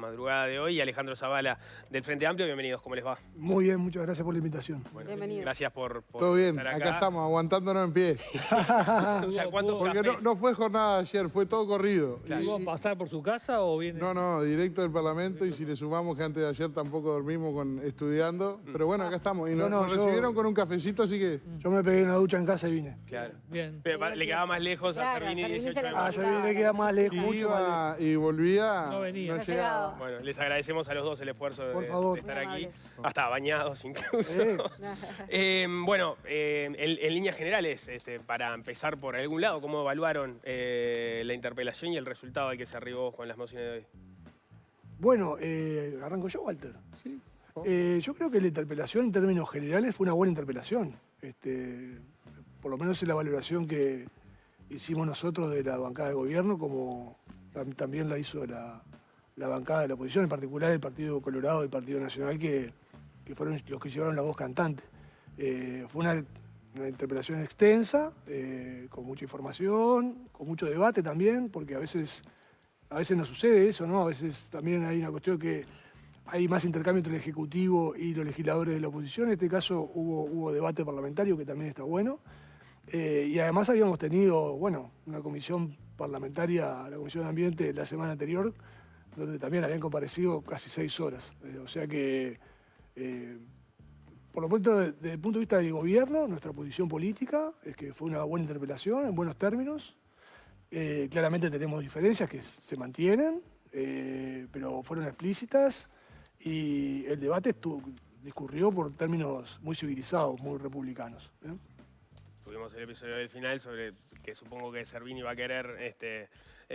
madrugada de hoy. Y Alejandro Zavala del Frente Amplio, bienvenidos, ¿cómo les va? Muy bien, muchas gracias por la invitación. Bueno, Bienvenido. Gracias por Todo bien, estar acá estamos, aguantándonos en pie. O sea, ¿cuántos Porque cafés? no fue jornada ayer, fue todo corrido. Claro. Y- ¿Vos pasar por su casa o viene? No, directo del Parlamento, y si le sumamos que antes de ayer tampoco dormimos estudiando. Pero bueno, acá estamos. Y nos recibieron con un cafecito, así que... Yo me pegué una ducha en casa y vine. Claro. Bien. Pero le quedaba más lejos a Claro, Servini Servini 18 se de le- mayo. Ah, Servini le queda más lejos, Si mucho más lejos. iba y volvía, No venía. No llegaba. llegaba. Bueno, les agradecemos a los dos el esfuerzo Por de favor. estar Muy aquí. amables. Hasta bañados incluso. Bueno, en líneas generales, para empezar por algún lado, ¿cómo evaluaron la interpelación y el resultado al que se arribó con las mociones de hoy? Bueno, arranco yo, Walter. Sí. Yo creo que la interpelación en términos generales fue una buena interpelación. Por lo menos en la valoración que hicimos nosotros de la bancada de gobierno, como también la hizo la bancada de la oposición, en particular el Partido Colorado y el Partido Nacional, que fueron los que llevaron la voz cantante. Fue una interpelación extensa, con mucha información, con mucho debate también, porque a veces no sucede eso, ¿no? A veces también hay una cuestión que hay más intercambio entre el Ejecutivo y los legisladores de la oposición. En este caso hubo debate parlamentario, que también está bueno. Y además habíamos tenido, bueno, una comisión parlamentaria, la Comisión de Ambiente, la semana anterior, donde también habían comparecido casi 6 horas. O sea que, por lo pronto, desde el punto de vista del gobierno, nuestra posición política es que fue una buena interpelación, en buenos términos. Claramente tenemos diferencias que se mantienen, pero fueron explícitas, y el debate discurrió por términos muy civilizados, muy republicanos. Tuvimos el episodio del final sobre que supongo que Servini va a querer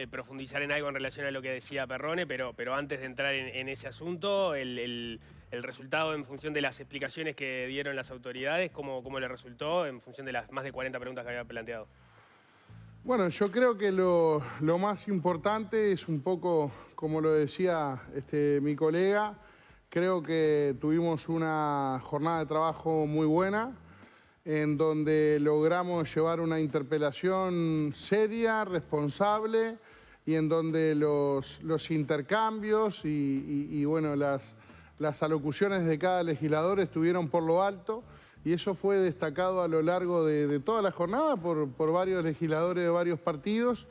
profundizar en algo en relación a lo que decía Perrone, pero antes de entrar en ese asunto, el resultado en función de las explicaciones que dieron las autoridades, ¿cómo le resultó en función de las más de 40 preguntas que había planteado? Bueno, yo creo que lo más importante es un poco, como lo decía mi colega, creo que tuvimos una jornada de trabajo muy buena, en donde logramos llevar una interpelación seria, responsable, y en donde los intercambios y bueno, las alocuciones de cada legislador estuvieron por lo alto, y eso fue destacado a lo largo de toda la jornada por varios legisladores de varios partidos.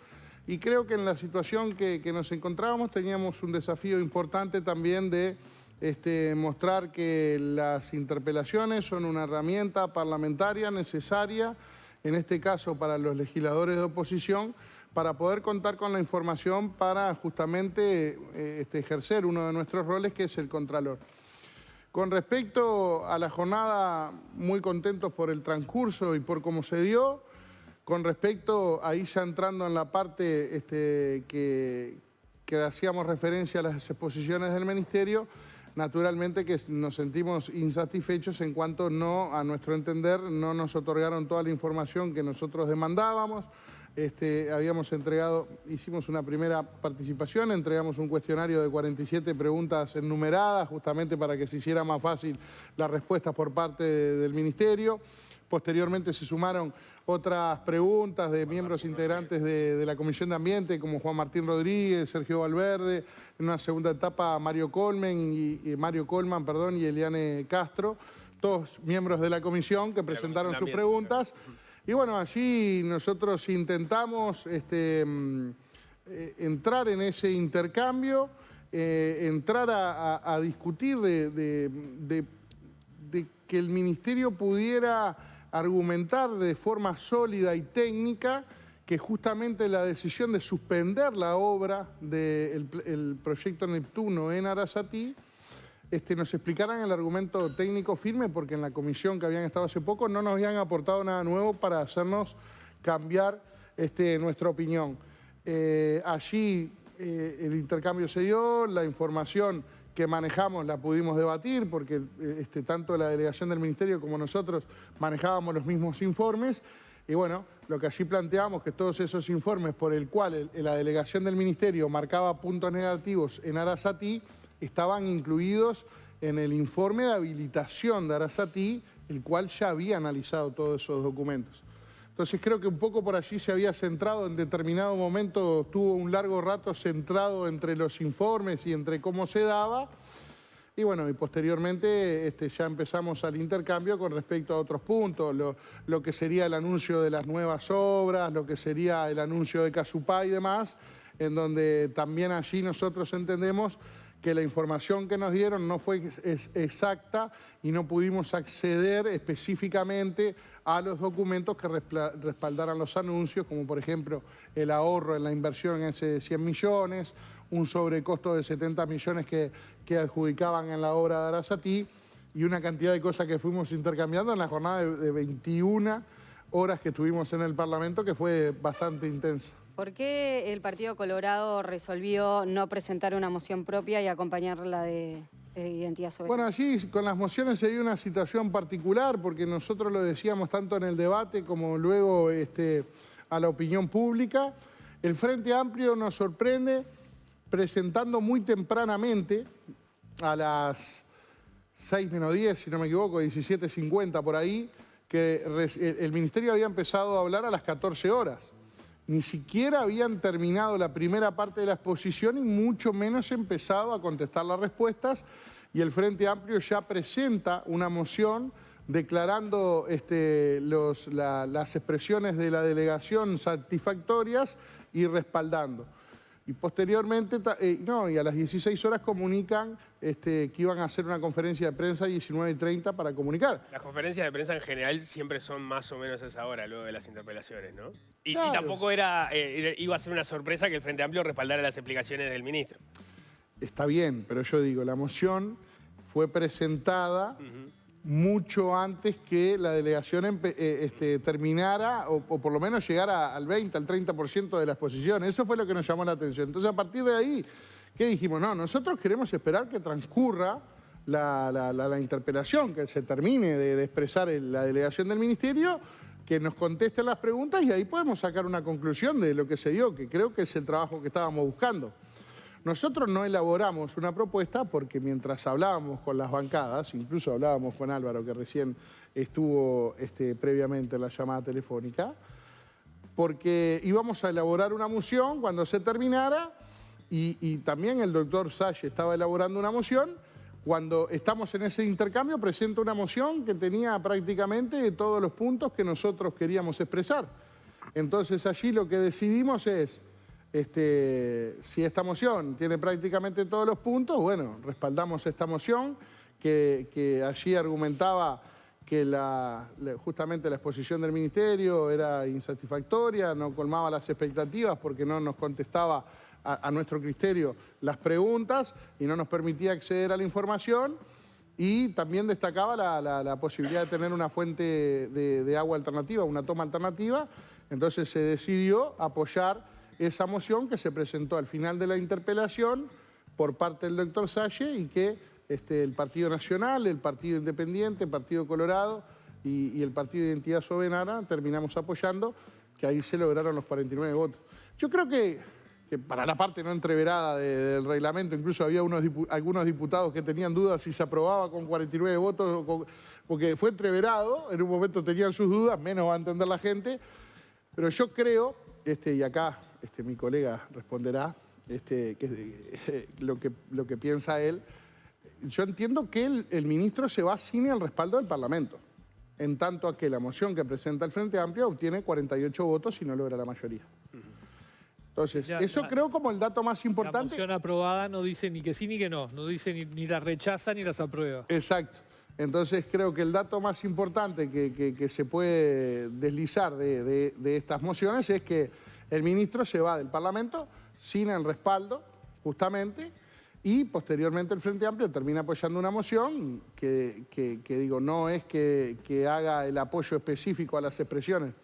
Y creo que en la situación que nos encontrábamos teníamos un desafío importante también de mostrar que las interpelaciones son una herramienta parlamentaria necesaria, en este caso para los legisladores de oposición, para poder contar con la información para justamente ejercer uno de nuestros roles, que es el Contralor. Con respecto a la jornada, muy contentos por el transcurso y por cómo se dio. Con respecto, ahí ya entrando en la parte que hacíamos referencia a las exposiciones del Ministerio, naturalmente que nos sentimos insatisfechos en cuanto a nuestro entender, no nos otorgaron toda la información que nosotros demandábamos. Hicimos una primera participación, entregamos un cuestionario de 47 preguntas enumeradas, justamente para que se hiciera más fácil la respuesta por parte del Ministerio. Posteriormente se sumaron otras preguntas de miembros integrantes de la Comisión de Ambiente, como Juan Martín Rodríguez, Sergio Valverde, en una segunda etapa Mario Colman y Eliane Castro, todos miembros de la comisión que presentaron sus preguntas. Y bueno, allí nosotros intentamos entrar en ese intercambio, entrar a discutir de que el Ministerio pudiera argumentar de forma sólida y que justamente la decisión de suspender la obra del proyecto Neptuno en Arasatí nos explicaran el argumento técnico firme, porque en la comisión que habían estado hace poco no nos habían aportado nada nuevo para hacernos cambiar nuestra opinión. Allí el intercambio se dio, la información que manejamos la pudimos debatir, porque tanto la delegación del Ministerio como nosotros manejábamos los mismos informes. Y bueno, lo que allí planteamos, que todos esos informes por el cual la delegación del Ministerio marcaba puntos negativos en Arasatí, estaban incluidos en el informe de habilitación de Arasatí, el cual ya había analizado todos esos documentos. Entonces creo que un poco por allí se había centrado, en determinado momento tuvo un largo rato centrado entre los informes y entre cómo se daba. Y bueno, y posteriormente ya empezamos al intercambio con respecto a otros puntos, lo que sería el anuncio de las nuevas obras, lo que sería el anuncio de Casupá y demás, en donde también allí nosotros entendemos que la información que nos dieron no fue exacta y no pudimos acceder específicamente a los documentos que respaldaran los anuncios, como por ejemplo el ahorro en la inversión en ese 100 millones, un sobrecosto de 70 millones que adjudicaban en la obra de Arasatí y una cantidad de cosas que fuimos intercambiando en la jornada de 21 horas que estuvimos en el Parlamento, que fue bastante intensa. ¿Por qué el Partido Colorado resolvió no presentar una moción propia y acompañarla de Identidad Soberana? Bueno, allí con las mociones se dio una situación particular, porque nosotros lo decíamos tanto en el debate como luego a la opinión pública. El Frente Amplio nos sorprende presentando muy tempranamente, a las 6 menos 10, si no me equivoco, 17:50 por ahí, que el Ministerio había empezado a hablar a las 14 horas. Ni siquiera habían terminado la primera parte de la exposición y mucho menos empezado a contestar las respuestas, y el Frente Amplio ya presenta una moción declarando las expresiones de la delegación satisfactorias y respaldando. Y posteriormente, y a las 16 horas comunican que iban a hacer una conferencia de prensa a 19:30 para comunicar. Las conferencias de prensa en general siempre son más o menos a esa hora, luego de las interpelaciones, ¿no? Y Claro. tampoco iba a ser una sorpresa que el Frente Amplio respaldara las explicaciones del ministro. Está bien, pero yo digo, la moción fue presentada mucho antes que la delegación terminara o por lo menos llegara al 20, al 30% de la exposición. Eso fue lo que nos llamó la atención. Entonces, a partir de ahí, ¿qué dijimos? No, nosotros queremos esperar que transcurra la interpelación, que se termine de expresar la delegación del Ministerio, que nos contesten las preguntas y ahí podemos sacar una conclusión de lo que se dio, que creo que es el trabajo que estábamos buscando. Nosotros no elaboramos una propuesta porque mientras hablábamos con las bancadas, incluso hablábamos con Álvaro, que recién estuvo previamente en la llamada telefónica, porque íbamos a elaborar una moción cuando se terminara y también el doctor Salle estaba elaborando una moción. Cuando estamos en ese intercambio, presenta una moción que tenía prácticamente todos los puntos que nosotros queríamos expresar. Entonces allí lo que decidimos es, si esta moción tiene prácticamente todos los puntos, bueno, respaldamos esta moción que allí argumentaba que justamente la exposición del Ministerio era insatisfactoria, no colmaba las expectativas porque no nos contestaba a nuestro criterio las preguntas y no nos permitía acceder a la información, y también destacaba la posibilidad de tener una fuente de agua alternativa, una toma alternativa. Entonces se decidió apoyar esa moción que se presentó al final de la interpelación por parte del doctor Salle y que el Partido Nacional, el Partido Independiente, el Partido Colorado y el Partido de Identidad Soberana terminamos apoyando, que ahí se lograron los 49 votos. Yo creo que para la parte no entreverada del reglamento, incluso había algunos diputados que tenían dudas si se aprobaba con 49 votos, porque fue entreverado, en un momento tenían sus dudas, menos va a entender la gente, pero yo creo, y acá mi colega responderá lo que piensa él, yo entiendo que el ministro se va sin el respaldo del Parlamento, en tanto a que la moción que presenta el Frente Amplio obtiene 48 votos y no logra la mayoría. Entonces, creo como el dato más importante. La moción aprobada no dice ni que sí ni que no dice ni las rechaza ni las aprueba. Exacto. Entonces creo que el dato más importante que se puede deslizar de estas mociones es que el ministro se va del Parlamento sin el respaldo, justamente, y posteriormente el Frente Amplio termina apoyando una moción que digo, no es que haga el apoyo específico a las expresiones.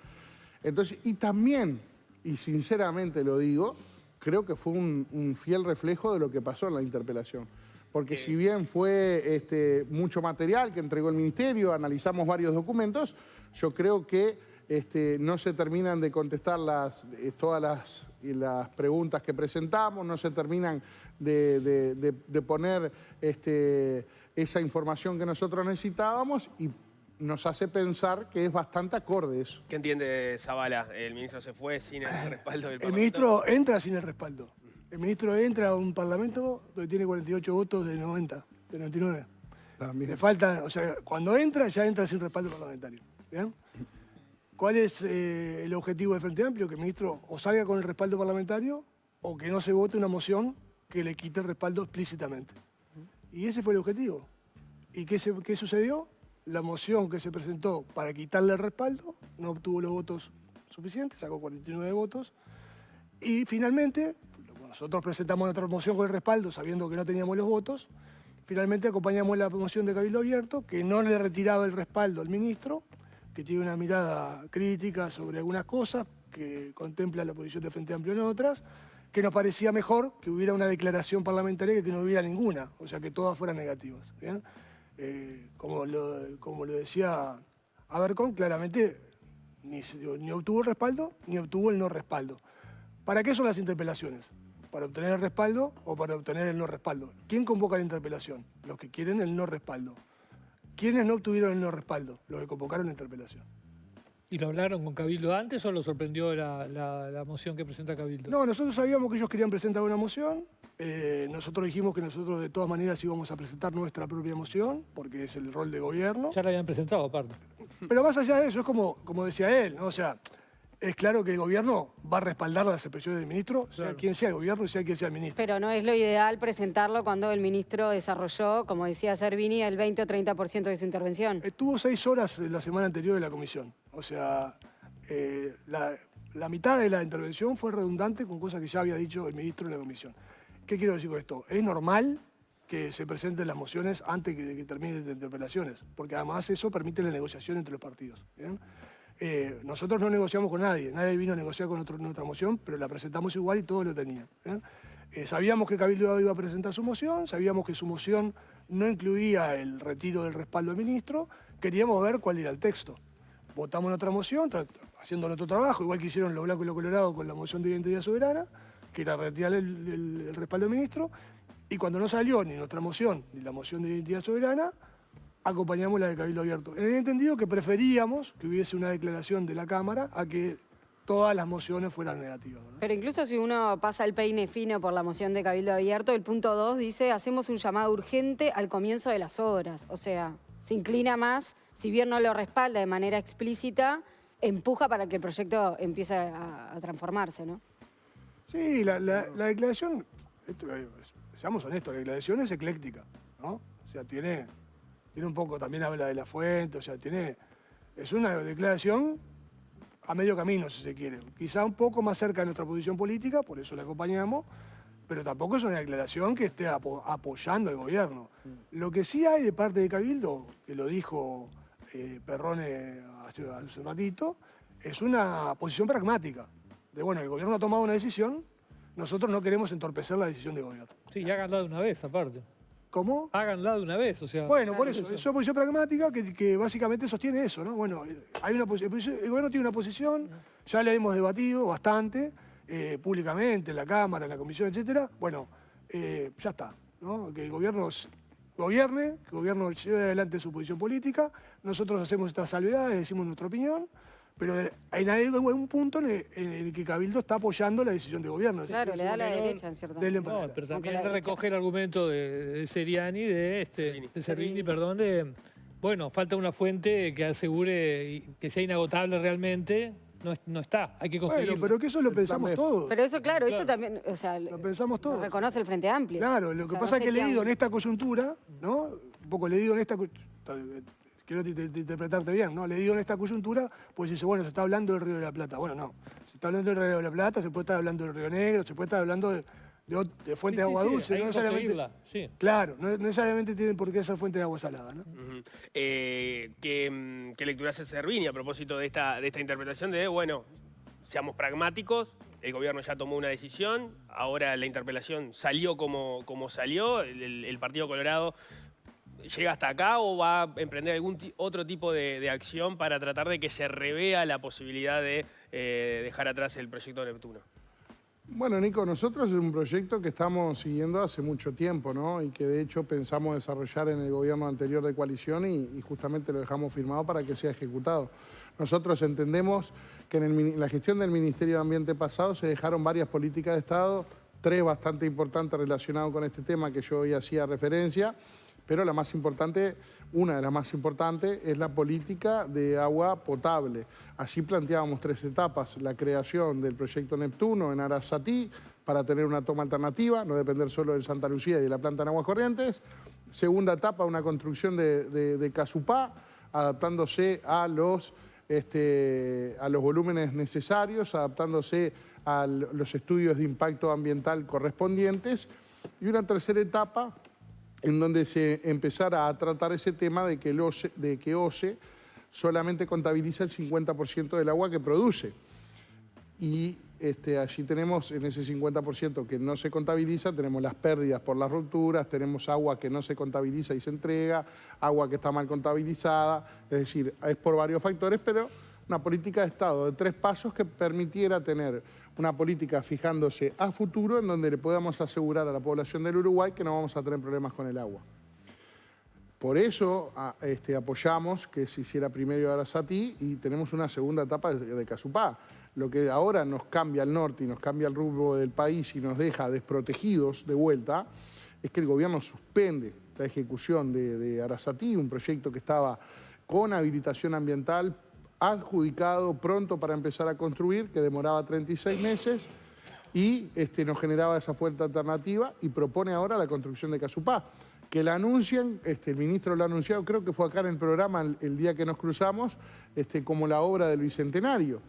Entonces, y también, y sinceramente lo digo, creo que fue un fiel reflejo de lo que pasó en la interpelación. Porque si bien fue mucho material que entregó el Ministerio, analizamos varios documentos, yo creo que no se terminan de contestar todas las preguntas que presentamos, no se terminan de poner esa información que nosotros necesitábamos, y nos hace pensar que es bastante acorde eso. ¿Qué entiende Zavala? El ministro se fue sin el respaldo del El Parlamento. ministro entra sin el respaldo. El ministro entra a un parlamento donde tiene 48 votos de 90, de 99. Le falta, o sea, cuando entra, ya entra sin respaldo parlamentario. ¿Bien? ¿Cuál es el objetivo del Frente Amplio? Que el ministro o salga con el respaldo parlamentario o que no se vote una moción que le quite el respaldo explícitamente. Y ese fue el objetivo. ¿Y qué sucedió? La moción que se presentó para quitarle el respaldo no obtuvo los votos suficientes, sacó 49 votos. Y finalmente, nosotros presentamos nuestra moción con el respaldo sabiendo que no teníamos los votos. Finalmente acompañamos la moción de Cabildo Abierto, que no le retiraba el respaldo al ministro, que tiene una mirada crítica sobre algunas cosas, que contempla la posición de Frente Amplio en otras, que nos parecía mejor que hubiera una declaración parlamentaria que no hubiera ninguna, o sea, que todas fueran negativas. ¿Bien? Como lo decía Abercón, claramente ni obtuvo el respaldo ni obtuvo el no respaldo. ¿Para qué son las interpelaciones? ¿Para obtener el respaldo o para obtener el no respaldo? ¿Quién convoca la interpelación? Los que quieren el no respaldo. ¿Quiénes no obtuvieron el no respaldo? Los que convocaron la interpelación. ¿Y lo hablaron con Cabildo antes o lo sorprendió la moción que presenta Cabildo? No, nosotros sabíamos que ellos querían presentar una moción. Nosotros dijimos que nosotros de todas maneras íbamos a presentar nuestra propia moción, porque es el rol de gobierno. Ya la habían presentado, aparte. Pero más allá de eso, es como decía él, ¿no? O sea, es claro que el gobierno va a respaldar las expresiones del ministro, sea quien sea el gobierno y sea quien sea el ministro. Pero no es lo ideal presentarlo cuando el ministro desarrolló, como decía Servini, el 20 o 30% de su intervención. Estuvo 6 horas la semana anterior de la comisión. O sea, la mitad de la intervención fue redundante con cosas que ya había dicho el ministro en la comisión. ¿Qué quiero decir con esto? Es normal que se presenten las mociones antes de que terminen las interpelaciones, porque además eso permite la negociación entre los partidos. ¿Bien? Nosotros no negociamos con nadie vino a negociar con nuestra moción, pero la presentamos igual y todos lo tenían. Sabíamos que Cabildo iba a presentar su moción, sabíamos que su moción no incluía el retiro del respaldo al ministro, queríamos ver cuál era el texto. Votamos nuestra moción, haciendo nuestro trabajo, igual que hicieron los blancos y los colorados con la moción de identidad soberana, que era retirar el respaldo al ministro, y cuando no salió ni nuestra moción ni la moción de identidad soberana, acompañamos la de Cabildo Abierto. En el entendido que preferíamos que hubiese una declaración de la Cámara a que todas las mociones fueran negativas, ¿no? Pero incluso si uno pasa el peine fino por la moción de Cabildo Abierto, el punto 2 dice, hacemos un llamado urgente al comienzo de las obras. O sea, se inclina más, si bien no lo respalda de manera explícita, empuja para que el proyecto empiece a transformarse, ¿no? Sí, la declaración, seamos honestos, la declaración es ecléctica, ¿no? O sea, tiene un poco, también habla de la fuente, o sea, es una declaración a medio camino, si se quiere. Quizá un poco más cerca de nuestra posición política, por eso la acompañamos, pero tampoco es una declaración que esté apoyando al gobierno. Lo que sí hay de parte de Cabildo, que lo dijo Perrone hace un ratito, es una posición pragmática. De bueno, el gobierno ha tomado una decisión, nosotros no queremos entorpecer la decisión del gobierno. Sí, y háganla de una vez, aparte. ¿Cómo? Háganla de una vez, o sea... Bueno, por eso, es una posición pragmática que básicamente sostiene eso, ¿no? Bueno, hay una el gobierno tiene una posición, ya la hemos debatido bastante, públicamente, en la Cámara, en la Comisión, etcétera. Bueno, ya está, ¿no? Que el gobierno gobierne, que el gobierno lleve adelante su posición política, nosotros hacemos estas salvedades, decimos nuestra opinión, pero hay un punto en el que Cabildo está apoyando la decisión del gobierno. Claro, le da la derecha en cierta Del manera. No, pero Aunque también la le derecha. recoge el argumento de Seriani, de Servini, perdón, de, bueno, falta una fuente que asegure que sea inagotable realmente. No está, hay que conseguirlo. Bueno, pero que eso lo pensamos todos. Pero eso, claro, eso también, o sea, Lo pensamos todos. lo reconoce el Frente Amplio. Claro, lo O que sea, pasa no es que sería leído un- en esta coyuntura, ¿no? Un poco leído en esta quiero interpretarte bien, ¿no? Leído en esta coyuntura, pues dice, bueno, se está hablando del Río de la Plata. Bueno, no. Se está hablando del Río de la Plata, se puede estar hablando del Río Negro, se puede estar hablando de fuentes de agua dulce. hay No que necesariamente, conseguirla, sí. claro, no necesariamente tienen por qué ser fuente de agua salada, ¿no? Ujú. ¿Qué lectura hace Servini a propósito de esta interpretación de, bueno, seamos pragmáticos, el gobierno ya tomó una decisión, ahora la interpelación salió como salió, el Partido Colorado llega hasta acá o va a emprender algún otro tipo de acción para tratar de que se revea la posibilidad de dejar atrás el proyecto de Neptuno? Bueno, Nico, nosotros es un proyecto que estamos siguiendo hace mucho tiempo, ¿no? Y que de hecho pensamos desarrollar en el gobierno anterior de coalición y justamente lo dejamos firmado para que sea ejecutado. Nosotros entendemos que en la gestión del Ministerio de Ambiente pasado se dejaron varias políticas de Estado, 3 bastante importantes relacionadas con este tema que yo hoy hacía referencia, pero la más importante, una de las más importantes, es la política de agua potable. Allí planteábamos 3 etapas: la creación del proyecto Neptuno en Arasatí para tener una toma alternativa, no depender solo de Santa Lucía y de la planta en Aguas Corrientes. Segunda etapa, una construcción de Casupá, adaptándose a los volúmenes necesarios, adaptándose a los estudios de impacto ambiental correspondientes. Y una tercera etapa en donde se empezara a tratar ese tema de que OCE solamente contabiliza el 50% del agua que produce. Y allí tenemos, en ese 50% que no se contabiliza, tenemos las pérdidas por las rupturas, tenemos agua que no se contabiliza y se entrega, agua que está mal contabilizada, es decir, es por varios factores, pero una política de Estado de 3 pasos que permitiera tener una política fijándose a futuro en donde le podamos asegurar a la población del Uruguay que no vamos a tener problemas con el agua. Por eso apoyamos que se hiciera primero Arasatí y tenemos una segunda etapa de Casupá. Lo que ahora nos cambia el norte y nos cambia el rumbo del país y nos deja desprotegidos de vuelta es que el gobierno suspende la ejecución de Arasatí, un proyecto que estaba con habilitación ambiental, adjudicado, pronto para empezar a construir, que demoraba 36 meses y nos generaba esa fuerte alternativa y propone ahora la construcción de Casupá, que la anuncian, el ministro lo ha anunciado, creo que fue acá en el programa el día que nos cruzamos, como la obra del Bicentenario.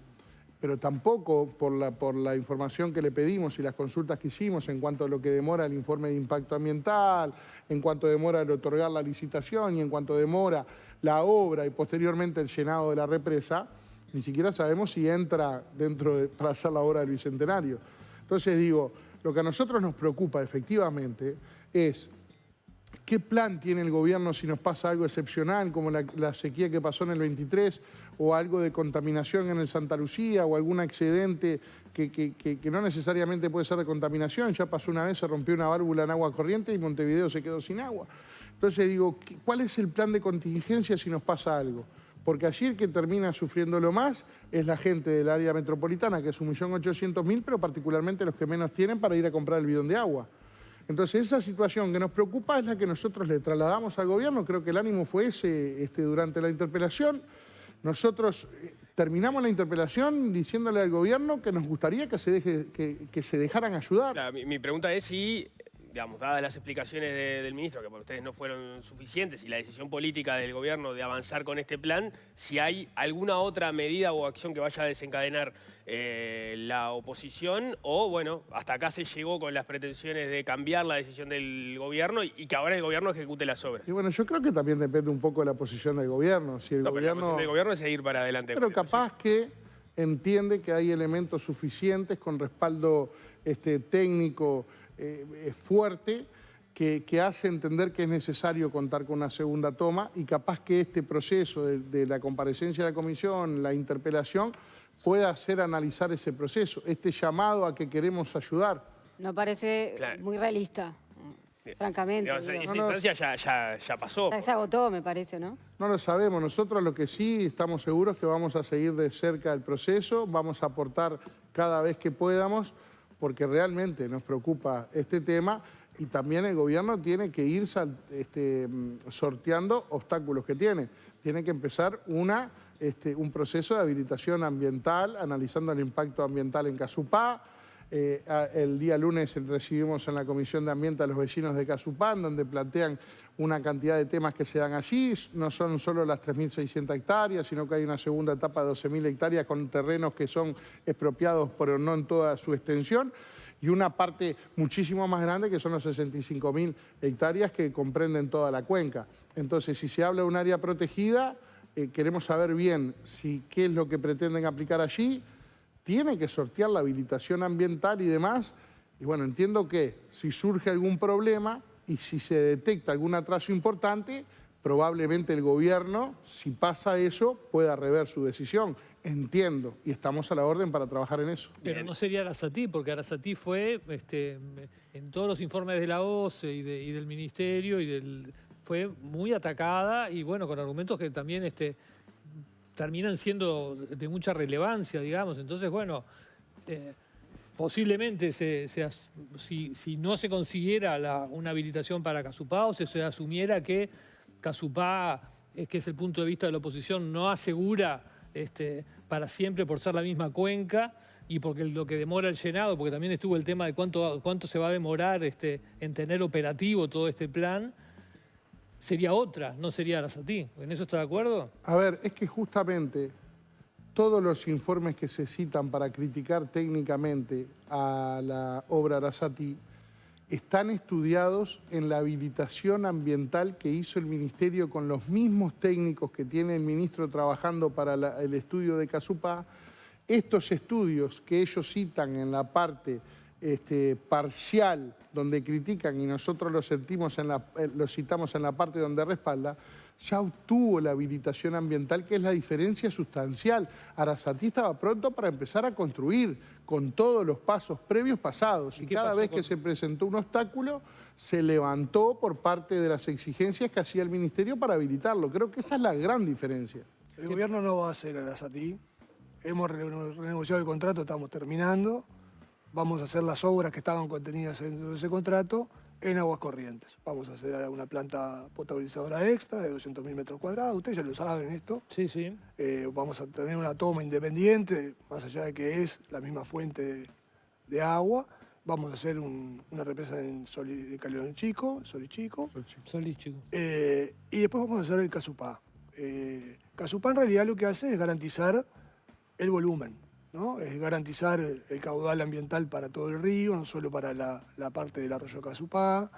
Pero tampoco por la información que le pedimos y las consultas que hicimos en cuanto a lo que demora el informe de impacto ambiental, en cuanto demora el otorgar la licitación y en cuanto demora la obra y posteriormente el llenado de la represa, ni siquiera sabemos si entra para hacer la obra del Bicentenario. Entonces digo, lo que a nosotros nos preocupa efectivamente es qué plan tiene el gobierno si nos pasa algo excepcional como la sequía que pasó en el 23 o algo de contaminación en el Santa Lucía o algún accidente que no necesariamente puede ser de contaminación. Ya pasó una vez, se rompió una válvula en agua corriente y Montevideo se quedó sin agua. Entonces digo, ¿cuál es el plan de contingencia si nos pasa algo? Porque allí el que termina sufriéndolo más es la gente del área metropolitana, que es 1.800.000, pero particularmente los que menos tienen para ir a comprar el bidón de agua. Entonces esa situación que nos preocupa es la que nosotros le trasladamos al gobierno. Creo que el ánimo fue ese durante la interpelación. Nosotros terminamos la interpelación diciéndole al gobierno que nos gustaría que se dejaran ayudar. Claro, mi pregunta es si, digamos, dadas las explicaciones del ministro, que por ustedes no fueron suficientes, y la decisión política del gobierno de avanzar con este plan, si hay alguna otra medida o acción que vaya a desencadenar la oposición, o bueno, hasta acá se llegó con las pretensiones de cambiar la decisión del gobierno y que ahora el gobierno ejecute las obras. Y bueno, yo creo que también depende un poco de la posición del gobierno. Si el La gobierno... posición del gobierno es seguir para adelante. Pero capaz que entiende que hay elementos suficientes con respaldo técnico fuerte que hace entender que es necesario contar con una segunda toma y capaz que este proceso de la comparecencia de la comisión, la interpelación, pueda hacer analizar ese proceso, este llamado a que queremos ayudar. No parece muy realista, francamente. Digamos, esa instancia ya pasó. Ya se agotó, me parece, ¿no? No lo sabemos. Nosotros lo que sí estamos seguros es que vamos a seguir de cerca el proceso, vamos a aportar cada vez que podamos, porque realmente nos preocupa este tema y también el gobierno tiene que ir sorteando obstáculos que tiene. Tiene que empezar un proceso de habilitación ambiental, analizando el impacto ambiental en Casupá. El día lunes recibimos en la Comisión de Ambiente a los vecinos de Casupá, donde plantean una cantidad de temas que se dan allí. No son solo las 3.600 hectáreas, sino que hay una segunda etapa de 12.000 hectáreas con terrenos que son expropiados, pero no en toda su extensión. Y una parte muchísimo más grande que son los 65.000 hectáreas que comprenden toda la cuenca. Entonces, si se habla de un área protegida, queremos saber bien qué es lo que pretenden aplicar allí. Tiene que sortear la habilitación ambiental y demás. Y bueno, entiendo que si surge algún problema y si se detecta algún atraso importante, probablemente el gobierno, si pasa eso, pueda rever su decisión. entiendo y estamos a la orden para trabajar en eso. Pero no sería Arasatí, porque Arasatí fue, en todos los informes de la OCE y del Ministerio, fue muy atacada y bueno, con argumentos que también terminan siendo de mucha relevancia, digamos. Entonces, bueno, posiblemente si no se consiguiera una habilitación para Casupá o se asumiera que Casupá, que es el punto de vista de la oposición, no asegura para siempre por ser la misma cuenca y porque lo que demora el llenado, porque también estuvo el tema de cuánto se va a demorar en tener operativo todo este plan, sería otra, no sería Arasatí. ¿En eso está de acuerdo? A ver, es que justamente todos los informes que se citan para criticar técnicamente a la obra Arasatí están estudiados en la habilitación ambiental que hizo el Ministerio con los mismos técnicos que tiene el ministro trabajando para el estudio de Casupá. Estos estudios que ellos citan en la parte parcial donde critican y nosotros los citamos en la parte donde respalda, ya obtuvo la habilitación ambiental, que es la diferencia sustancial. Arasatí estaba pronto para empezar a construir con todos los pasos previos pasados y cada vez que se presentó un obstáculo se levantó por parte de las exigencias que hacía el Ministerio para habilitarlo. Creo que esa es la gran diferencia. El gobierno no va a hacer Arasatí. Hemos renegociado el contrato, estamos terminando. Vamos a hacer las obras que estaban contenidas dentro de ese contrato en Aguas Corrientes. Vamos a hacer una planta potabilizadora extra de 200.000 metros cuadrados. Ustedes ya lo saben esto. Sí, sí. Vamos a tener una toma independiente, más allá de que es la misma fuente de agua. Vamos a hacer una represa en Calderón Chico, Solichico. Y después vamos a hacer el Casupá. Casupá en realidad lo que hace es garantizar el volumen, ¿no? Es garantizar el caudal ambiental para todo el río, no solo para la parte del arroyo Casupá.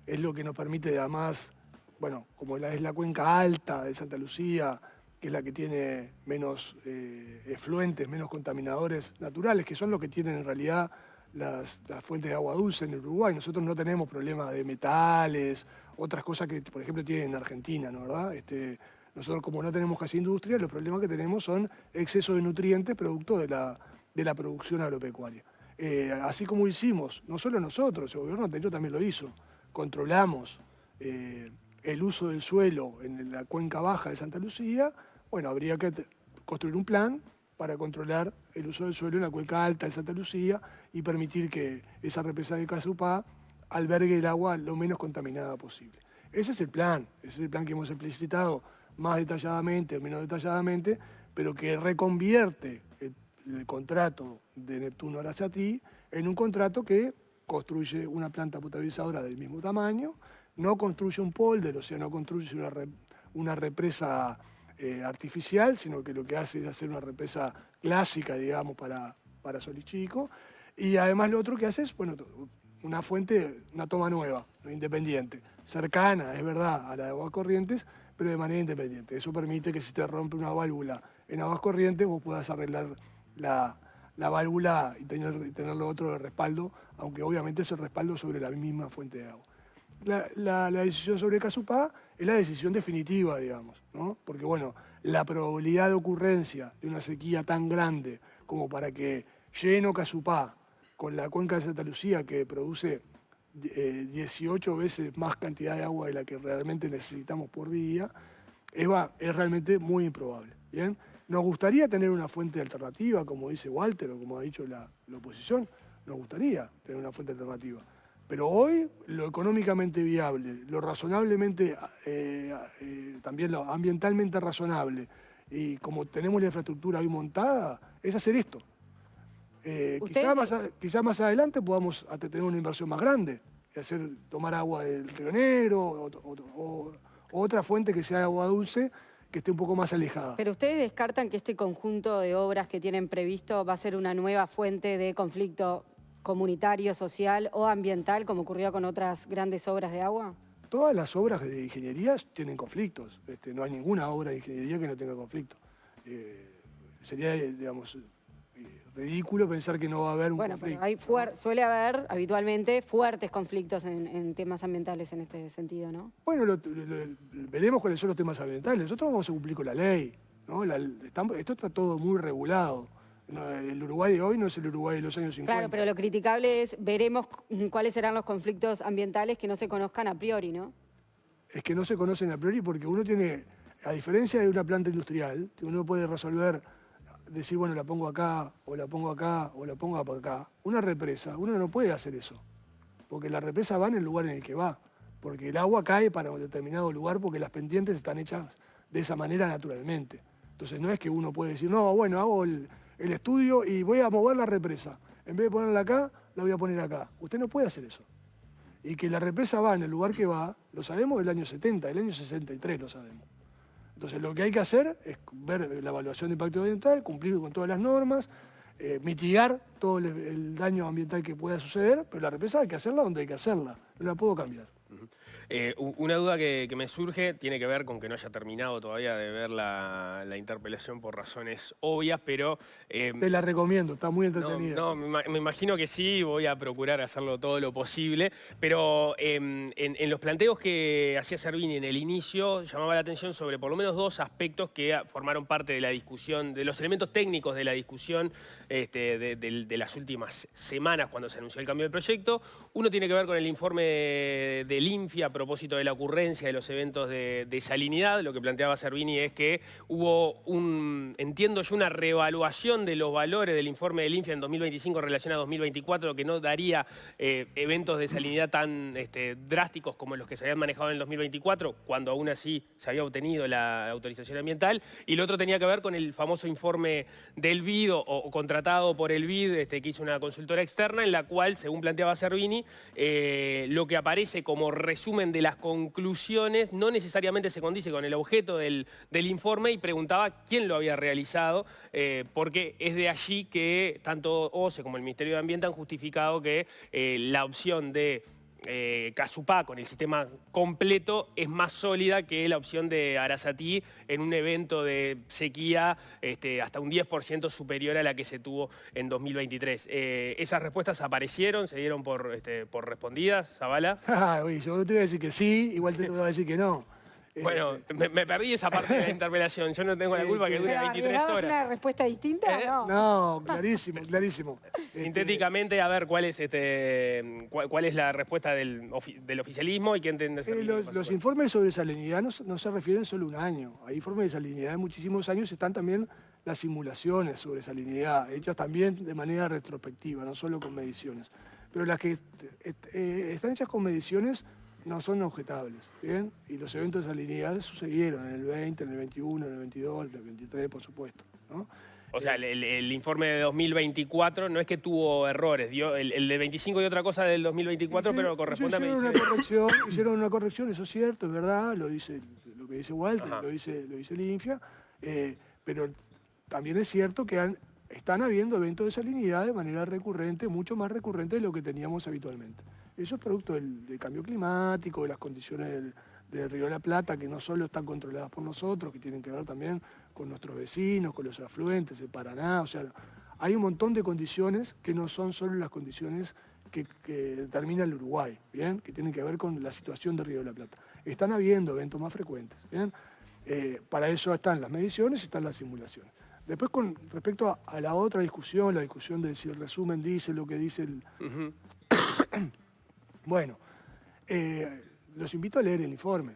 Es lo que nos permite además, bueno, como es la cuenca alta de Santa Lucía, que es la que tiene menos efluentes, menos contaminadores naturales, que son los que tienen en realidad las fuentes de agua dulce en el Uruguay. Nosotros no tenemos problemas de metales, otras cosas que, por ejemplo, tienen en Argentina, ¿no? ¿Verdad? Nosotros, como no tenemos casi industria, los problemas que tenemos son exceso de nutrientes producto de la producción agropecuaria. Así como hicimos, no solo nosotros, el gobierno anterior también lo hizo, controlamos el uso del suelo en la cuenca baja de Santa Lucía. Bueno, habría que construir un plan para controlar el uso del suelo en la cuenca alta de Santa Lucía y permitir que esa represa de Casupá albergue el agua lo menos contaminada posible. Ese es el plan que hemos explicitado más detalladamente o menos detalladamente, pero que reconvierte el contrato de Neptuno Arasatí en un contrato que construye una planta potabilizadora del mismo tamaño, no construye un polder, o sea, no construye una represa artificial, sino que lo que hace es hacer una represa clásica, digamos, para Solichico. Y además lo otro que hace es, bueno, una toma nueva, independiente, cercana, es verdad, a la de Aguas Corrientes, pero de manera independiente. Eso permite que si te rompe una válvula en Aguas Corrientes, vos puedas arreglar la válvula y tener lo otro de respaldo, aunque obviamente es el respaldo sobre la misma fuente de agua. La decisión sobre Casupá es la decisión definitiva, digamos, ¿no? Porque, bueno, la probabilidad de ocurrencia de una sequía tan grande como para que lleno Casupá con la cuenca de Santa Lucía, que produce 18 veces más cantidad de agua de la que realmente necesitamos por día, es realmente muy improbable. ¿Bien? Nos gustaría tener una fuente alternativa, como dice Walter o como ha dicho la oposición, nos gustaría tener una fuente alternativa. Pero hoy lo económicamente viable, lo razonablemente, también lo ambientalmente razonable, y como tenemos la infraestructura hoy montada, es hacer esto. Quizá más adelante podamos hasta tener una inversión más grande, y tomar agua del Río Negro o otra fuente que sea agua dulce, que esté un poco más alejada. Pero ustedes descartan que este conjunto de obras que tienen previsto va a ser una nueva fuente de conflicto comunitario, social o ambiental, como ocurrió con otras grandes obras de agua. Todas las obras de ingeniería tienen conflictos. No hay ninguna obra de ingeniería que no tenga conflicto. Sería, digamos, ridículo pensar que no va a haber un conflicto. Pero suele haber habitualmente fuertes conflictos en temas ambientales en este sentido, ¿no? Bueno, veremos cuáles son los temas ambientales. Nosotros vamos a cumplir con la ley. ¿no? Esto está todo muy regulado. No, el Uruguay de hoy no es el Uruguay de los años 50. Claro, pero lo criticable es, veremos cuáles serán los conflictos ambientales que no se conozcan a priori, ¿no? Es que no se conocen a priori porque uno tiene, a diferencia de una planta industrial, que uno puede resolver, decir, bueno, la pongo acá, o la pongo acá, o la pongo por acá. Una represa, uno no puede hacer eso, porque la represa va en el lugar en el que va, porque el agua cae para un determinado lugar porque las pendientes están hechas de esa manera naturalmente. Entonces no es que uno puede decir, no, bueno, hago el estudio y voy a mover la represa. En vez de ponerla acá, la voy a poner acá. Usted no puede hacer eso. Y que la represa va en el lugar que va, lo sabemos del año 70, del año 63 lo sabemos. Entonces lo que hay que hacer es ver la evaluación de impacto ambiental, cumplir con todas las normas, mitigar todo el daño ambiental que pueda suceder, pero la represa hay que hacerla donde hay que hacerla, no la puedo cambiar. Una duda que me surge tiene que ver con que no haya terminado todavía de ver la interpelación por razones obvias, pero... Te la recomiendo, está muy entretenida. No, me imagino que sí, voy a procurar hacerlo todo lo posible, pero en los planteos que hacía Servini en el inicio, llamaba la atención sobre por lo menos dos aspectos que formaron parte de la discusión, de los elementos técnicos de la discusión de las últimas semanas cuando se anunció el cambio de proyecto. Uno tiene que ver con el informe del INFI a propósito de la ocurrencia de los eventos de salinidad. Lo que planteaba Servini es que hubo entiendo yo, una reevaluación de los valores del informe del INFI en 2025 en relación a 2024, lo que no daría eventos de salinidad tan drásticos como los que se habían manejado en el 2024, cuando aún así se había obtenido la autorización ambiental. Y lo otro tenía que ver con el famoso informe del BID o contratado por el BID, que hizo una consultora externa, en la cual, según planteaba Servini, lo que aparece como resumen de las conclusiones no necesariamente se condice con el objeto del informe, y preguntaba quién lo había realizado, porque es de allí que tanto OCE como el Ministerio de Ambiente han justificado que la opción de Casupá con el sistema completo es más sólida que la opción de Arasatí en un evento de sequía hasta un 10% superior a la que se tuvo en 2023. ¿Esas respuestas aparecieron, se dieron por respondidas, Zavala? Yo te voy a decir que sí, igual te voy a decir que no. Bueno, me perdí esa parte de la interpelación. Yo no tengo la culpa que dure 23 horas. ¿Una respuesta distinta? No, clarísimo, clarísimo. Sintéticamente, a ver, ¿cuál es la respuesta del oficialismo y qué entiende? Los informes sobre salinidad no se refieren solo a un año. Hay informes de salinidad de muchísimos años. Están también las simulaciones sobre salinidad, hechas también de manera retrospectiva, no solo con mediciones. Pero las que están hechas con mediciones no son objetables, ¿bien? Y los eventos de salinidad sucedieron en el 20, en el 21, en el 22, en el 23, por supuesto, ¿no? O sea, el informe de 2024 no es que tuvo errores, el de 25 y otra cosa del 2024, sí, pero corresponde a mediciones. Hicieron una corrección, eso es cierto, es verdad, lo que dice Walter, lo dice el INFIA, pero también es cierto que están habiendo eventos de salinidad de manera recurrente, mucho más recurrente de lo que teníamos habitualmente. Eso es producto del cambio climático, de las condiciones del Río de la Plata, que no solo están controladas por nosotros, que tienen que ver también con nuestros vecinos, con los afluentes, el Paraná. O sea, hay un montón de condiciones que no son solo las condiciones que determina el Uruguay, ¿bien? Que tienen que ver con la situación del Río de la Plata. Están habiendo eventos más frecuentes, ¿bien? Para eso están las mediciones y están las simulaciones. Después, con respecto a la otra discusión, la discusión de si el resumen dice lo que dice el... Bueno, los invito a leer el informe.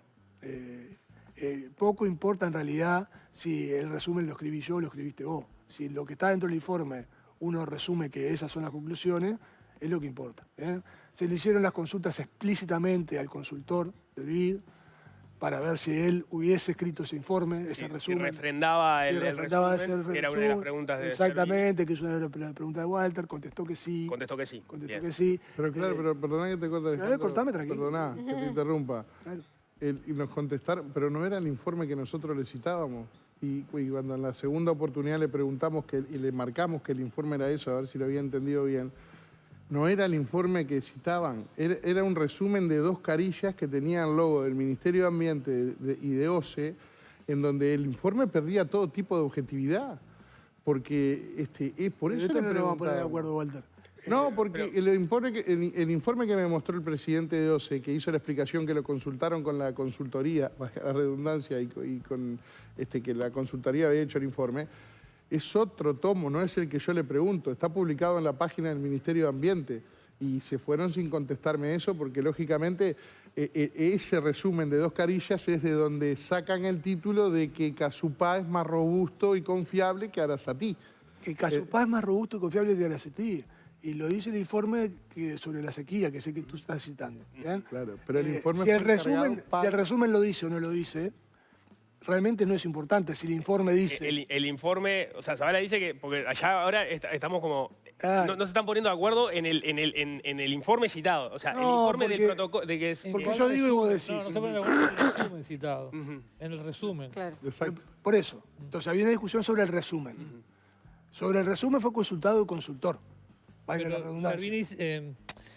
Poco importa en realidad si el resumen lo escribí yo o lo escribiste vos. Si lo que está dentro del informe uno resume que esas son las conclusiones, es lo que importa. Se le hicieron las consultas explícitamente al consultor del BID para ver si él hubiese escrito ese informe, ese resumen. Si refrendaba el resumen, que era una de las preguntas de exactamente, que es una de las preguntas de Walter, contestó que sí. Contestó que sí. Contestó que sí. Pero claro, perdoná que te corte. Cortame, tranquilo. Perdoná que te interrumpa. Claro. Y nos contestaron, pero no era el informe que nosotros le citábamos. Y cuando en la segunda oportunidad le preguntamos y le marcamos que el informe era eso, a ver si lo había entendido bien, no era el informe que citaban, era un resumen de 2 carillas que tenían el logo del Ministerio de Ambiente y de OCE, en donde el informe perdía todo tipo de objetividad. Porque por eso no lo vamos a poner de acuerdo, Walter. No, porque el informe que me mostró el presidente de OCE, que hizo la explicación que lo consultaron con la consultoría, valga la redundancia, y con que la consultoría había hecho el informe, es otro tomo, no es el que yo le pregunto. Está publicado en la página del Ministerio de Ambiente. Y se fueron sin contestarme eso porque, lógicamente, ese resumen de 2 carillas es de donde sacan el título de que Casupá es más robusto y confiable que Arasatí. Que Casupá es más robusto y confiable que Arasatí. Y lo dice el informe sobre la sequía, que es el que tú estás citando. ¿Bien? Claro, pero el informe si el resumen lo dice o no lo dice, realmente no es importante. Si el informe dice... El informe, o sea, Zavala dice que, porque allá ahora estamos como... Claro. No se están poniendo de acuerdo en el informe citado. O sea, el informe del protocolo... De que es, porque yo digo y vos decís. No se ponen de acuerdo en el resumen citado. En el resumen. Claro. Exacto. Por eso. Entonces había una discusión sobre el resumen. Sobre el resumen fue consultado el consultor. Valga la Pero redundancia.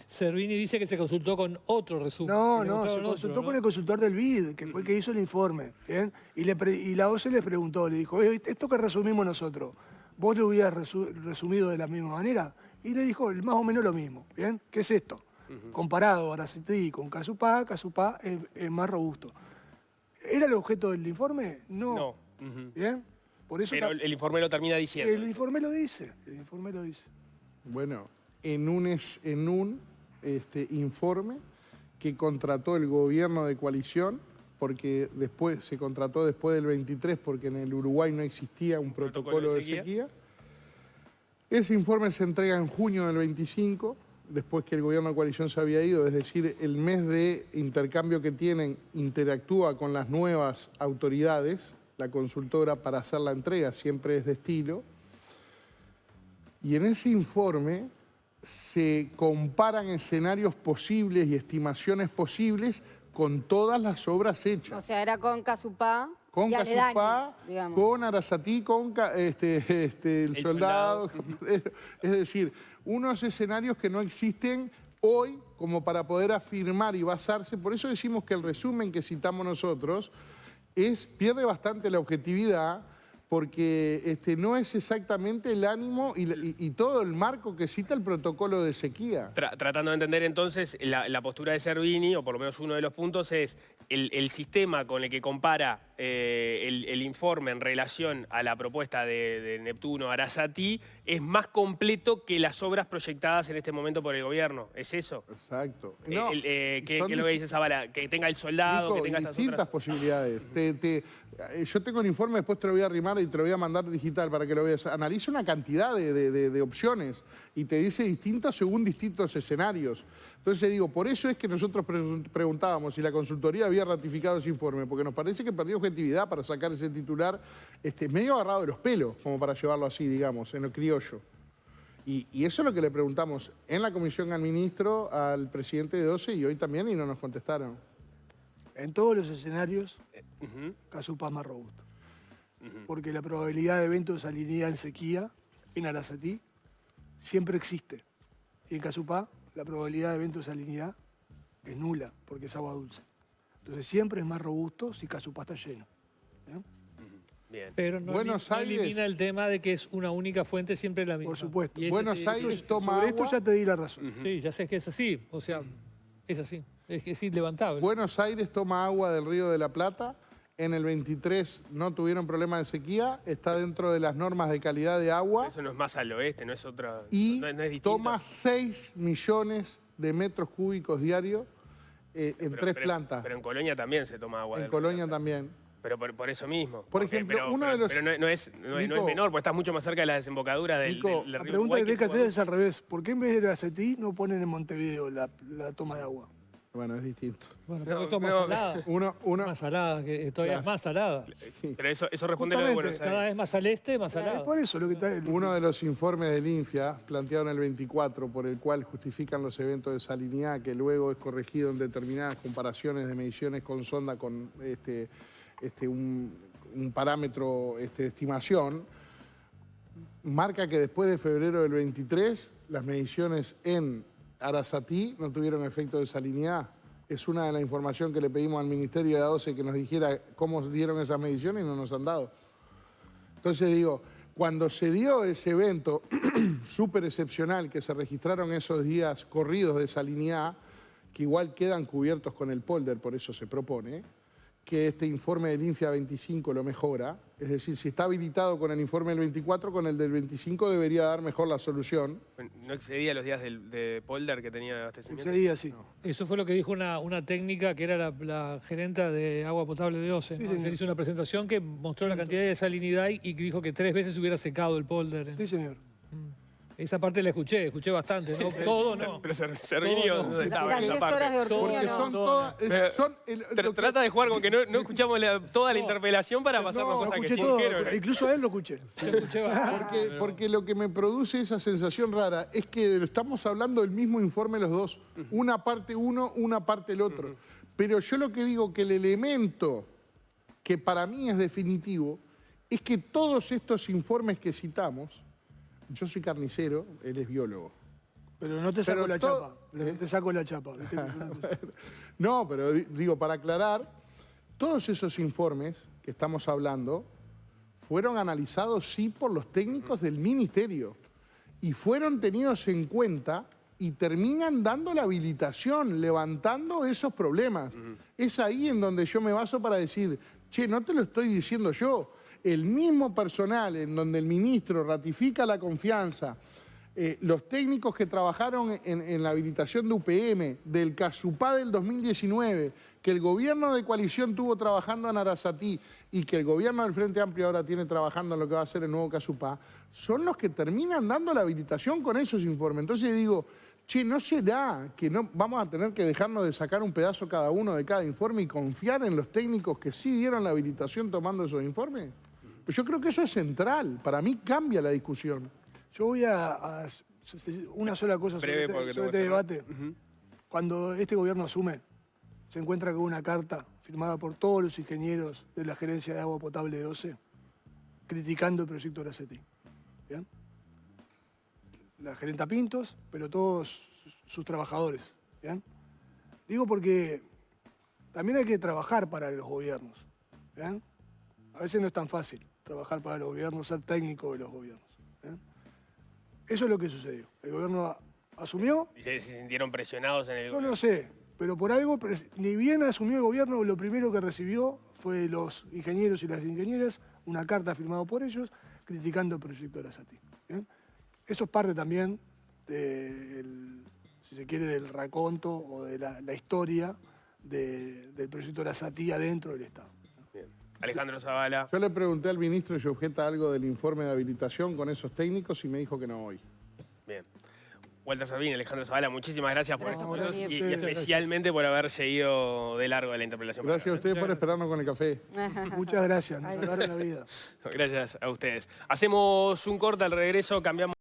Servini dice que se consultó con otro resumen. No, se consultó con el consultor del BID, que fue el que hizo el informe. ¿Bien? Y la OCE le preguntó, le dijo, esto que resumimos nosotros, ¿vos lo hubieras resumido de la misma manera? Y le dijo más o menos lo mismo. ¿Bien? ¿Qué es esto? Comparado a Arasatí con Casupá es más robusto. ¿Era el objeto del informe? No. ¿Bien? Por eso pero el informe lo termina diciendo. El informe lo dice. Bueno, en un informe que contrató el gobierno de coalición, porque se contrató después del 23, porque en el Uruguay no existía un protocolo de sequía. Ese informe se entrega en junio del 25, después que el gobierno de coalición se había ido, es decir, el mes de intercambio que tienen interactúa con las nuevas autoridades, la consultora, para hacer la entrega, siempre es de estilo. Y en ese informe se comparan escenarios posibles y estimaciones posibles con todas las obras hechas. O sea, era con Casupá Con y Casupá, aledaños, digamos. con Arasatí, con el soldado. Es decir, unos escenarios que no existen hoy como para poder afirmar y basarse. Por eso decimos que el resumen que citamos nosotros pierde bastante la objetividad, porque no es exactamente el ánimo y todo el marco que cita el protocolo de sequía. Tratando de entender entonces la postura de Servini, o por lo menos uno de los puntos, es el sistema con el que compara el informe en relación a la propuesta de Neptuno Arasatí es más completo que las obras proyectadas en este momento por el gobierno. ¿Es eso? Exacto. ¿Qué es lo que dice Zavala? Que tenga el soldado, Nico, que tenga estas distintas otras... posibilidades. Yo tengo el informe, después te lo voy a arrimar y te lo voy a mandar digital para que lo veas. Analiza una cantidad de opciones y te dice distintos según distintos escenarios. Entonces digo, por eso es que nosotros preguntábamos si la consultoría había ratificado ese informe, porque nos parece que perdió objetividad para sacar ese titular medio agarrado de los pelos, como para llevarlo así, digamos, en lo criollo. Y eso es lo que le preguntamos en la comisión al ministro, al presidente de OCE y hoy también, y no nos contestaron. En todos los escenarios, Casupá es más robusto. Porque la probabilidad de evento de salinidad en sequía, en Arasatí, siempre existe. Y en Casupá, la probabilidad de evento de salinidad es nula, porque es agua dulce. Entonces siempre es más robusto si Casupá está lleno. ¿Bien? Bien. Pero no elimina el tema de que es una única fuente siempre la misma. Por supuesto. Buenos Aires toma Sobre agua. esto ya te di la razón. Sí, ya sé que es así. O sea, es así. Es inlevantable. Buenos Aires toma agua del Río de la Plata. En el 23 no tuvieron problema de sequía. Está dentro de las normas de calidad de agua. Eso no es más al oeste, no es otra... Y no es distinto. toma 6 millones de metros cúbicos diarios en tres plantas. Pero en Colonia también se toma agua. En Colonia también. Pero por eso mismo. Por ejemplo, uno de los... Pero no es menor, porque estás mucho más cerca de la desembocadura del río La pregunta Uruguay. que tenés que hacer es al revés. ¿Por qué en vez de Arasatí no ponen en Montevideo la toma de agua? Bueno, es distinto. Bueno, pero eso es más salada. Uno, Más salada, que todavía es más salada. Pero eso responde a lo de Buenos Cada Aires. vez más al este, más Es salada. por eso lo que está... Uno de los informes del INFIA, planteado en el 24, por el cual justifican los eventos de salinidad, que luego es corregido en determinadas comparaciones de mediciones con sonda con un parámetro de estimación, marca que después de febrero del 23, las mediciones en Arasatí no tuvieron efecto de salinidad. Es una de las informaciones que le pedimos al Ministerio de la OCE que nos dijera cómo dieron esas mediciones y no nos han dado. Entonces digo, Cuando se dio ese evento súper excepcional que se registraron esos días corridos de salinidad, que igual quedan cubiertos con el polder, por eso se propone, que este informe del INFIA 25 lo mejora. Es decir, si está habilitado con el informe del 24, con el del 25 debería dar mejor la solución. ¿No excedía los días de polder que tenía abastecimiento? Ese día sí. Eso fue lo que dijo una técnica que era la gerenta de agua potable de OCE, ¿no? señor. Que hizo una presentación que mostró la cantidad de salinidad y que dijo que 3 veces hubiera secado el polder. Sí, señor. Esa parte la escuché bastante, ¿no? Todo no. Pero Servinio, Todo no. ¿dónde estaba Las en esa 10 horas de parte? Ortuño Porque no. son todas... Trata de jugar con que no escuchamos toda la interpelación para pasar por Lo cosas que escuché sí todo, dijeron. incluso a él lo escuché. Yo escuché bastante. Porque lo que me produce esa sensación rara es que estamos hablando del mismo informe los dos. Una parte uno, una parte el otro. Pero yo lo que digo que el elemento que para mí es definitivo es que todos estos informes que citamos, yo soy carnicero, él es biólogo. Pero no te saco Pero la todo- chapa. No te saco la chapa. ¿viste? No, pero digo, para aclarar, todos esos informes que estamos hablando fueron analizados, sí, por los técnicos del ministerio y fueron tenidos en cuenta y terminan dando la habilitación, levantando esos problemas. Es ahí en donde yo me baso para decir, che, no te lo estoy diciendo yo. El mismo personal en donde el ministro ratifica la confianza, los técnicos que trabajaron en la habilitación de UPM, del CASUPA del 2019, que el gobierno de coalición tuvo trabajando en Arasatí y que el gobierno del Frente Amplio ahora tiene trabajando en lo que va a ser el nuevo CASUPA, son los que terminan dando la habilitación con esos informes. Entonces digo, che, ¿no será que no vamos a tener que dejarnos de sacar un pedazo cada uno de cada informe y confiar en los técnicos que sí dieron la habilitación tomando esos informes? Pues yo creo que eso es central. Para mí cambia la discusión. Yo voy a una sola cosa Breve, sobre porque este, sobre tengo este que cerrar. debate. Cuando este gobierno asume, se encuentra con una carta firmada por todos los ingenieros de la Gerencia de Agua Potable de OCE, criticando el proyecto Araceti. ¿Bien? La gerenta Pintos, pero todos sus trabajadores. ¿Bien? Digo porque también hay que trabajar para los gobiernos. ¿Bien? A veces no es tan fácil trabajar para los gobiernos, ser técnico de los gobiernos. ¿Bien? Eso es lo que sucedió. El gobierno asumió, Y se sintieron presionados en el yo no sé, pero por algo, ni bien asumió el gobierno, lo primero que recibió fue de los ingenieros y las ingenieras una carta firmada por ellos criticando el proyecto de Arasati. ¿Bien? Eso es parte también del, si se quiere, del raconto o de la historia del proyecto de Arasati adentro del Estado. Bien. Alejandro Zavala. Yo le pregunté al ministro si objeta algo del informe de habilitación con esos técnicos y me dijo que no hoy. Bien. Walter Servini, Alejandro Zavala, muchísimas gracias por Gracias estos por minutos venir. y especialmente por haber seguido de largo de la interpelación. Gracias a ustedes por esperarnos con el café. Muchas gracias, nos salvaron la vida. Gracias a ustedes. Hacemos un corte al regreso, cambiamos.